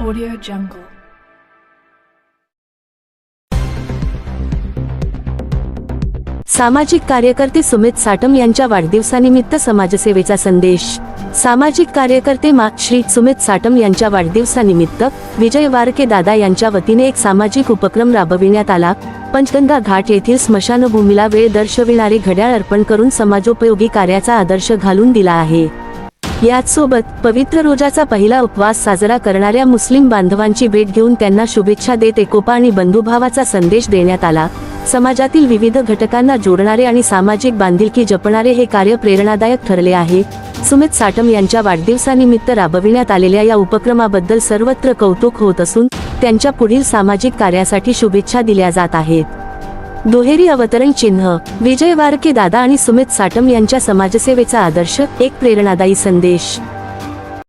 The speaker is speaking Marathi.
Audio Jungle. सामाजिक कार्यकर्ते सुमित साटम यांच्या वाढदिवसानिमित्त समाजसेवेचा संदेश. सामाजिक कार्यकर्ते श्री सुमित साटम यांच्या वाढदिवसानिमित्त विजय वारके दादा यांच्या वतीने एक सामाजिक उपक्रम राबविण्यात आला. पंचगंगा घाट येथील स्मशानभूमीला वेळ दर्शविणारे घड्याळ अर्पण करून समाजोपयोगी कार्याचा आदर्श घालून दिला आहे. याचसोबत पवित्र रोजाचा पहिला उपवास साजरा करणाऱ्या मुस्लिम बांधवांची भेट घेऊन त्यांना शुभेच्छा देत एकोपा आणि बंधुभावाचा संदेश देण्यात आला. समाजातील विविध घटकांना जोडणारे आणि सामाजिक बांधिलकी जपणारे हे कार्य प्रेरणादायक ठरले आहे. सुमित साटम यांच्या वाढदिवसानिमित्त राबविण्यात आलेल्या या उपक्रमाबद्दल सर्वत्र कौतुक होत असून त्यांच्या पुढील सामाजिक कार्यासाठी शुभेच्छा दिल्या जात आहेत. दुहेरी अवतरण चिन्ह. विजय वारके दादा आणि सुमित साटम यांच्या समाजसेवेचा आदर्श, एक प्रेरणादायी संदेश.